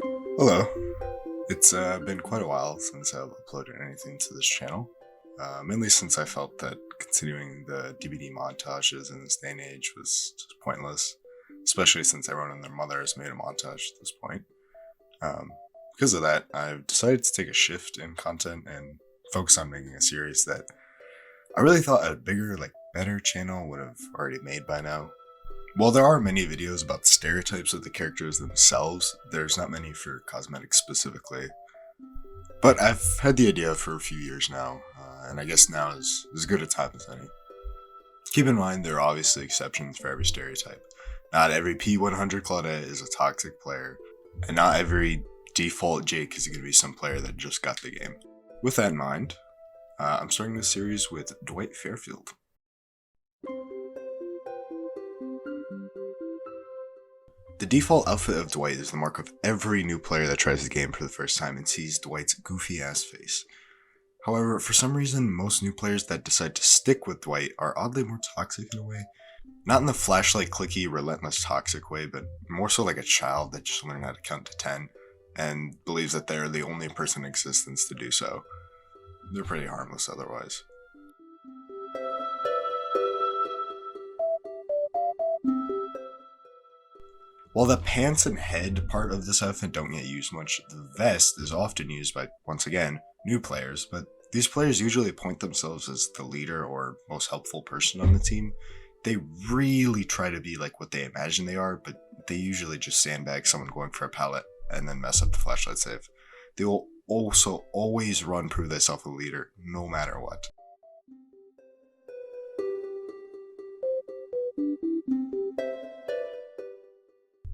Hello. It's been quite a while since I've uploaded anything to this channel, mainly since I felt that continuing the DBD montages in this day and age was just pointless, especially since everyone and their mother has made a montage at this point. Um, because of that, I've decided to take a shift in content and focus on making a series that I really thought a bigger, better channel would have already made by now. While there are many videos about stereotypes of the characters themselves, there's not many for cosmetics specifically. But I've had the idea for a few years now, and I guess now is as good a time as any. Keep in mind there are obviously exceptions for every stereotype. Not every P100 Claudette is a toxic player, and not every default Jake is going to be some player that just got the game. With that in mind, I'm starting this series with Dwight Fairfield. The default outfit of Dwight is the mark of every new player that tries the game for the first time and sees Dwight's goofy ass face. However, for some reason, most new players that decide to stick with Dwight are oddly more toxic in a way. Not in the flashlight clicky, relentless toxic way, but more so like a child that just learned how to count to 10 and believes that they're the only person in existence to do so. They're pretty harmless otherwise. While the pants and head part of this outfit don't get used much, the vest is often used by, once again, new players, but these players usually appoint themselves as the leader or most helpful person on the team. They really try to be like what they imagine they are, but they usually just sandbag someone going for a pallet and then mess up the flashlight save. They will also always run prove themselves a leader, no matter what.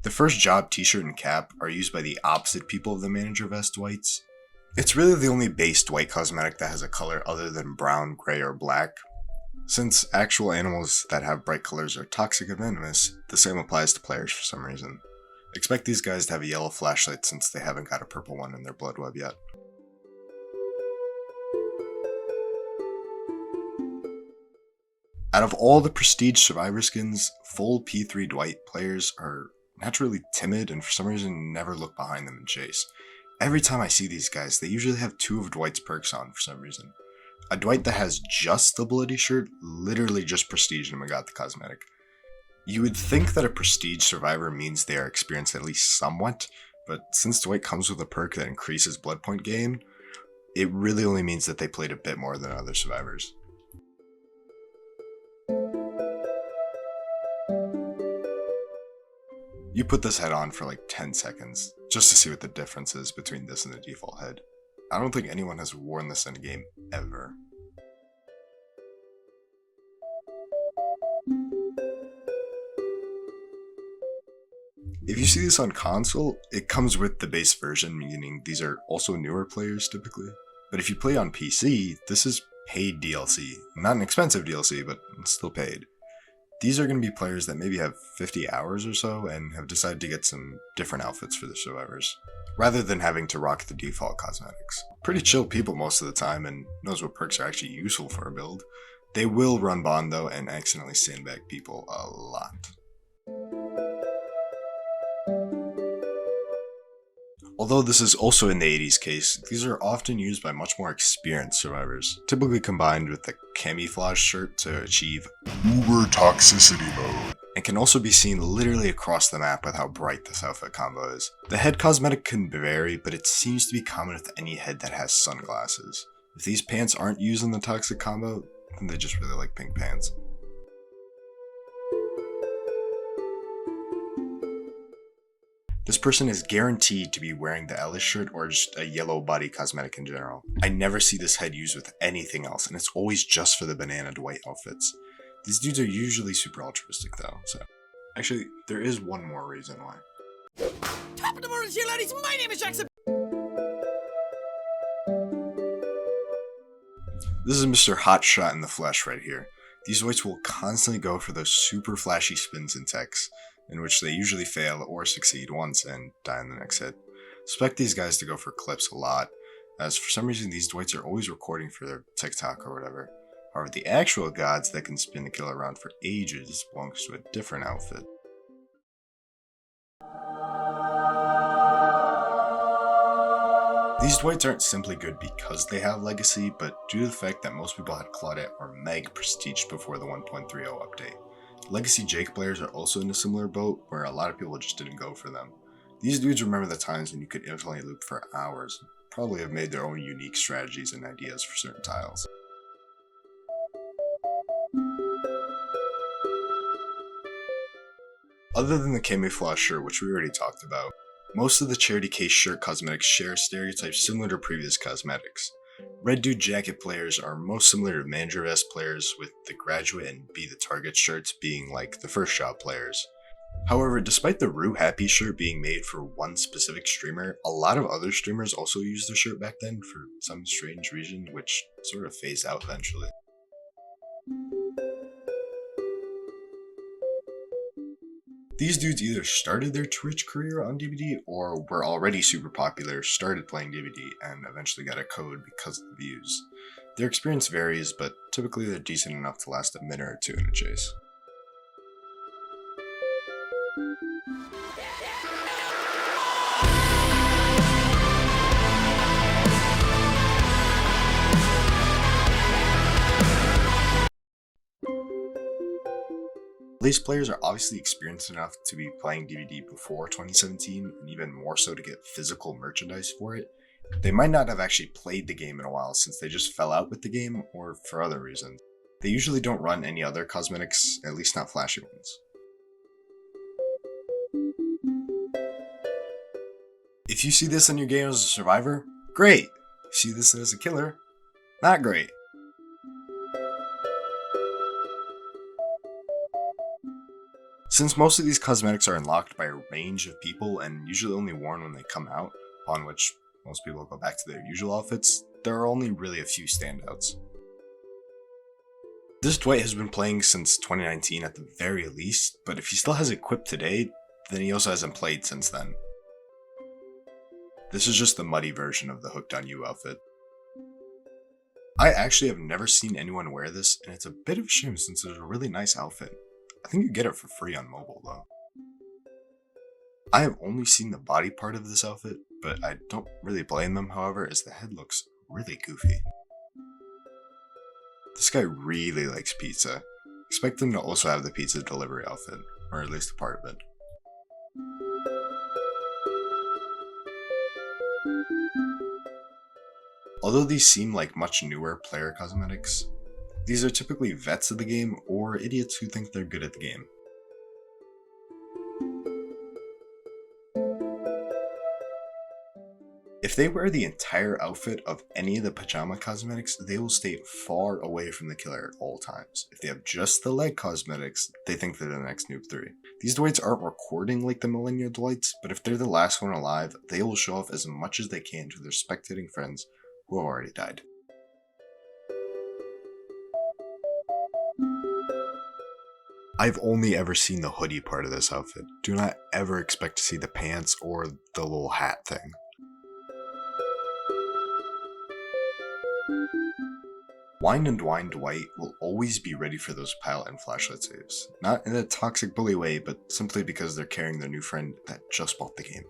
The first job t-shirt and cap are used by the opposite people of the manager vest Dwights. It's really the only base Dwight cosmetic that has a color other than brown, gray, or black. Since actual animals that have bright colors are toxic and venomous, the same applies to players for some reason. Expect these guys to have a yellow flashlight since they haven't got a purple one in their blood web yet. Out of all the prestige survivor skins, full P3 Dwight players are naturally timid and for some reason never look behind them and chase. Every time I see these guys, they usually have two of Dwight's perks on for some reason. A Dwight that has just the bloody shirt literally just prestiged him and got the cosmetic. You would think that a prestige survivor means they are experienced at least somewhat, but since Dwight comes with a perk that increases blood point gain, it really only means that they played a bit more than other survivors. You put this head on for like 10 seconds, just to see what the difference is between this and the default head. I don't think anyone has worn this in a game ever. If you see this on console, it comes with the base version, meaning these are also newer players typically. But if you play on PC, this is paid DLC. Not an expensive DLC, but it's still paid. These are going to be players that maybe have 50 hours or so and have decided to get some different outfits for the survivors, rather than having to rock the default cosmetics. Pretty chill people most of the time and knows what perks are actually useful for a build. They will run bond though and accidentally sandbag people a lot. Although this is also in the 80s case, these are often used by much more experienced survivors, typically combined with the camouflage shirt to achieve uber toxicity mode, and can also be seen literally across the map with how bright this outfit combo is. The head cosmetic can vary, but it seems to be common with any head that has sunglasses. If these pants aren't used in the toxic combo, then they just really like pink pants. This person is guaranteed to be wearing the Ellis shirt or just a yellow body cosmetic in general. I never see this head used with anything else, and it's always just for the banana Dwight outfits. These dudes are usually super altruistic though, so. Actually, there is one more reason why. Top of the morning to you ladies, my name is Jackson. This is Mr. Hotshot in the flesh right here. These Dwights will constantly go for those super flashy spins and techs, in which they usually fail or succeed once and die in the next hit. Expect these guys to go for clips a lot, as for some reason these Dwights are always recording for their TikTok or whatever. However, the actual gods that can spin the kill around for ages belongs to a different outfit. These Dwights aren't simply good because they have legacy, but due to the fact that most people had Claudette or Meg prestiged before the 1.30 update. Legacy Jake players are also in a similar boat, where a lot of people just didn't go for them. These dudes remember the times when you could infinitely loop for hours, and probably have made their own unique strategies and ideas for certain tiles. Other than the camouflage shirt, which we already talked about, most of the charity case shirt cosmetics share stereotypes similar to previous cosmetics. Red Dude Jacket players are most similar to Manager Vest players, with the Graduate and Be the Target shirts being like the First Job players. However, despite the Rue Happy shirt being made for one specific streamer, a lot of other streamers also used the shirt back then for some strange reason, which sort of phased out eventually. These dudes either started their Twitch career on DBD or were already super popular, started playing DBD, and eventually got a code because of the views. Their experience varies, but typically they're decent enough to last a minute or two in a chase. These players are obviously experienced enough to be playing DBD before 2017, and even more so to get physical merchandise for it. They might not have actually played the game in a while since they just fell out with the game, or for other reasons. They usually don't run any other cosmetics, at least not flashy ones. If you see this in your game as a survivor, great! If you see this as a killer, not great. Since most of these cosmetics are unlocked by a range of people and usually only worn when they come out, upon which most people go back to their usual outfits, there are only really a few standouts. This Dwight has been playing since 2019 at the very least, but if he still has equipped today, then he also hasn't played since then. This is just the muddy version of the Hooked on You outfit. I actually have never seen anyone wear this, and it's a bit of a shame since it's a really nice outfit. I think you get it for free on mobile though. I have only seen the body part of this outfit, but I don't really blame them, however, as the head looks really goofy. This guy really likes pizza. Expect him to also have the pizza delivery outfit, or at least a part of it. Although these seem like much newer player cosmetics, these are typically vets of the game or idiots who think they're good at the game. If they wear the entire outfit of any of the Pajama cosmetics, they will stay far away from the killer at all times. If they have just the leg cosmetics, they think they're the next Noob 3. These Dwights aren't recording like the Millennial Dwights, but if they're the last one alive, they will show off as much as they can to their spectating friends who have already died. I've only ever seen the hoodie part of this outfit. Do not ever expect to see the pants or the little hat thing. Wine and Dwight will always be ready for those pilot and flashlight saves. Not in a toxic bully way, but simply because they're carrying their new friend that just bought the game.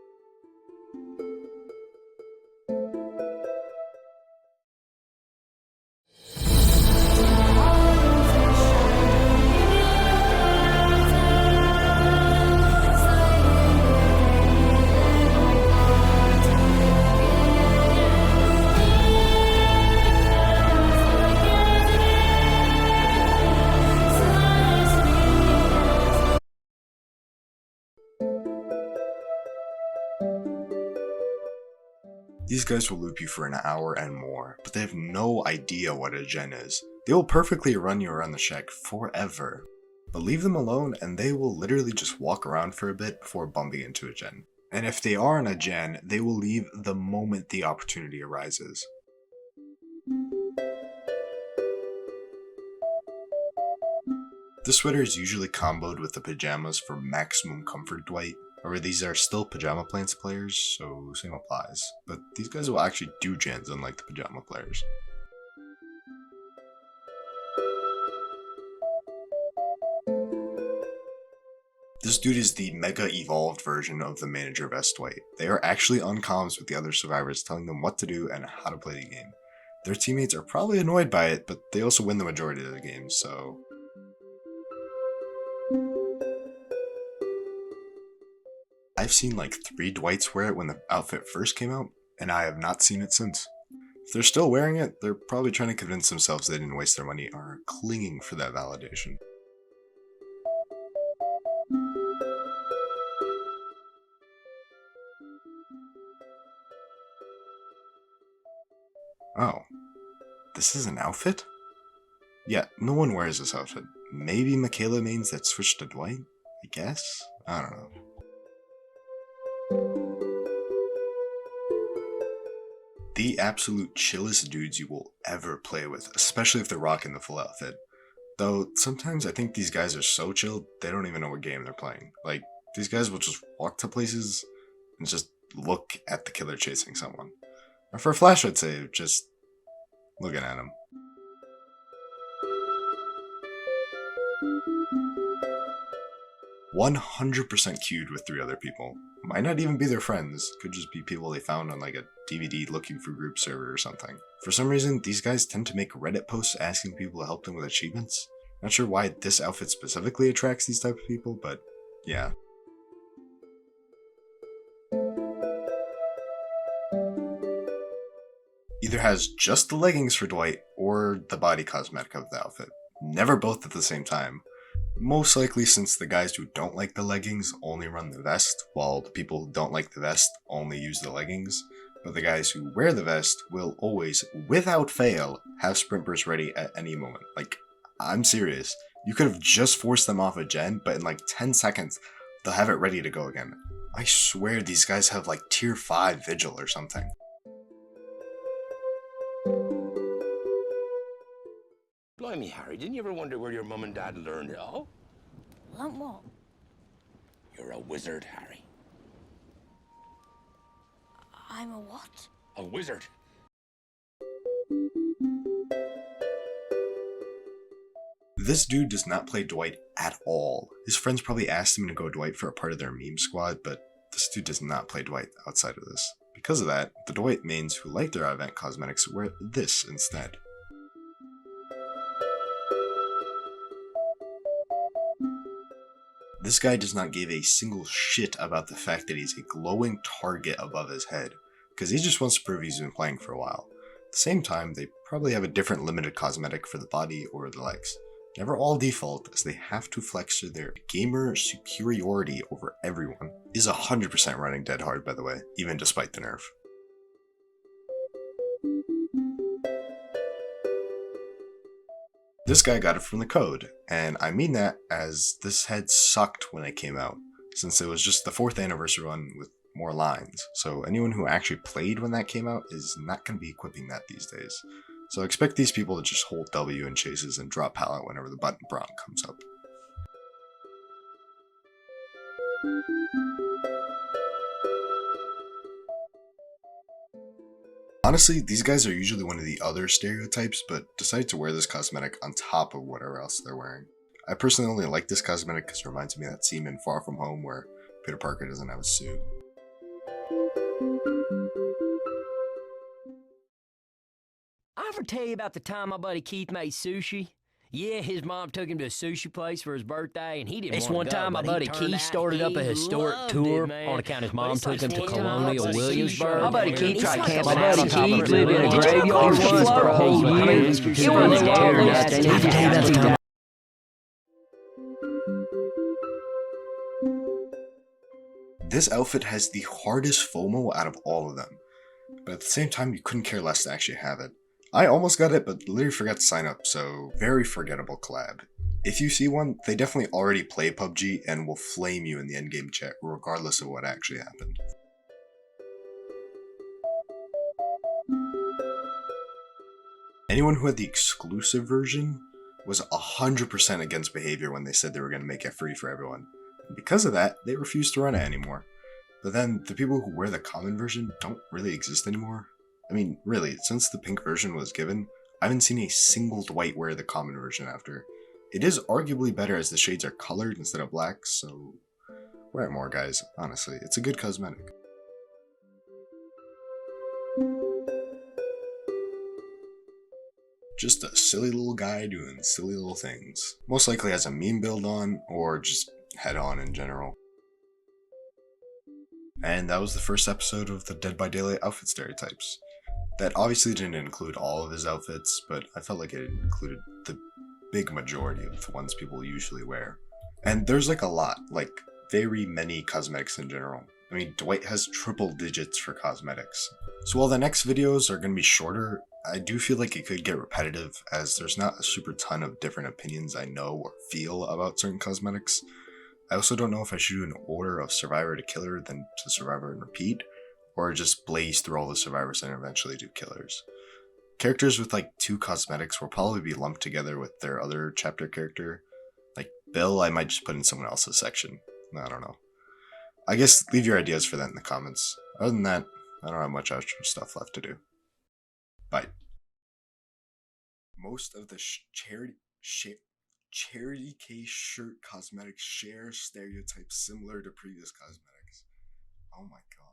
These guys will loop you for an hour and more, but they have no idea what a gen is. They will perfectly run you around the shack forever, but leave them alone and they will literally just walk around for a bit before bumping into a gen. And if they are on a gen, they will leave the moment the opportunity arises. This sweater is usually comboed with the pajamas for maximum comfort Dwight. However, these are still Pajama Plants players, so same applies. But these guys will actually do gens unlike the Pajama players. This dude is the mega evolved version of the manager of S. Dwight. They are actually on comms with the other survivors, telling them what to do and how to play the game. Their teammates are probably annoyed by it, but they also win the majority of the games, so... I've seen like 3 Dwights wear it when the outfit first came out, and I have not seen it since. If they're still wearing it, they're probably trying to convince themselves they didn't waste their money or are clinging for that validation. Oh, this is an outfit? Yeah, no one wears this outfit. Maybe Michaela mains that switched to Dwight? I guess? I don't know. The absolute chillest dudes you will ever play with, especially if they're rocking the full outfit. Though, sometimes I think these guys are so chill, they don't even know what game they're playing. Like, these guys will just walk to places and just look at the killer chasing someone. Or for a flash, I'd say, just looking at him. "100% queued with 3 other people. Might not even be their friends, could just be people they found on like a DBD looking for group server or something. For some reason, these guys tend to make Reddit posts asking people to help them with achievements. Not sure why this outfit specifically attracts these type of people, but yeah. Either has just the leggings for Dwight or the body cosmetic of the outfit. Never both at the same time. Most likely since the guys who don't like the leggings only run the vest, while the people who don't like the vest only use the leggings. But the guys who wear the vest will always, without fail, have sprint bursts ready at any moment. Like, I'm serious. You could have just forced them off a gen, but in like 10 seconds, they'll have it ready to go again. I swear these guys have like tier 5 vigil or something. Blimey, Harry, didn't you ever wonder where your mum and dad learned it all? Learn what? You're a wizard, Harry. I'm a what? A wizard. This dude does not play Dwight at all. His friends probably asked him to go Dwight for a part of their meme squad, but this dude does not play Dwight outside of this. Because of that, the Dwight mains who like their event cosmetics wear this instead. This guy does not give a single shit about the fact that he's a glowing target above his head, because he just wants to prove he's been playing for a while. At the same time, they probably have a different limited cosmetic for the body or the legs. Never all default, as they have to flex their gamer superiority over everyone. Is 100% running dead hard, by the way, even despite the nerf. This guy got it from the code, and I mean that as this head sucked when it came out, since it was just the 4th anniversary one with more lines, so anyone who actually played when that came out is not going to be equipping that these days. So expect these people to just hold W in chases and drop pallet whenever the button prompt comes up. Honestly, these guys are usually one of the other stereotypes, but decide to wear this cosmetic on top of whatever else they're wearing. I personally only like this cosmetic because it reminds me of that scene in Far From Home where Peter Parker doesn't have a suit. I ever tell you about the time my buddy Keith made sushi? Yeah, his mom took him to a sushi place for his birthday, and he didn't This want one to go, time, my but buddy he turned Keith out started up a he historic loved tour it, man. on account his But mom it's took like him to one time Colonial I was Williamsburg. My buddy Keith tried camping out on top of it. lived in a graveyard once for a whole year. It was the darkest. I have to tell you about the time. This outfit has the hardest FOMO out of all of them, but at the same time you couldn't care less to actually have it. I almost got it, but literally forgot to sign up, so very forgettable collab. If you see one, they definitely already play PUBG and will flame you in the endgame chat regardless of what actually happened. Anyone who had the exclusive version was 100% against behavior when they said they were going to make it free for everyone. And because of that, they refused to run it anymore. But then, the people who wear the common version don't really exist anymore. I mean, really, since the pink version was given, I haven't seen a single Dwight wear the common version after. It is arguably better as the shades are colored instead of black, so Wear it more, guys. Honestly, it's a good cosmetic. Just a silly little guy doing silly little things. Most likely has a meme build on, or just head on in general. And that was the first episode of the Dead by Daylight outfit stereotypes. That obviously didn't include all of his outfits, but I felt like it included the big majority of the ones people usually wear. And there's like a lot, like very many cosmetics in general. I mean, Dwight has triple digits for cosmetics. So while the next videos are going to be shorter, I do feel like it could get repetitive, as there's not a super ton of different opinions I know or feel about certain cosmetics. I also don't know if I should do an order of Survivor to Killer, then to Survivor and repeat, or just blaze through all the Survivors and eventually do Killers. Characters with like 2 cosmetics will probably be lumped together with their other chapter character. Like Bill, I might just put in someone else's section. I don't know. I guess leave your ideas for that in the comments. Other than that, I don't have much extra stuff left to do. Bye. Most of the charity case shirt cosmetics share stereotypes similar to previous cosmetics. Oh my god.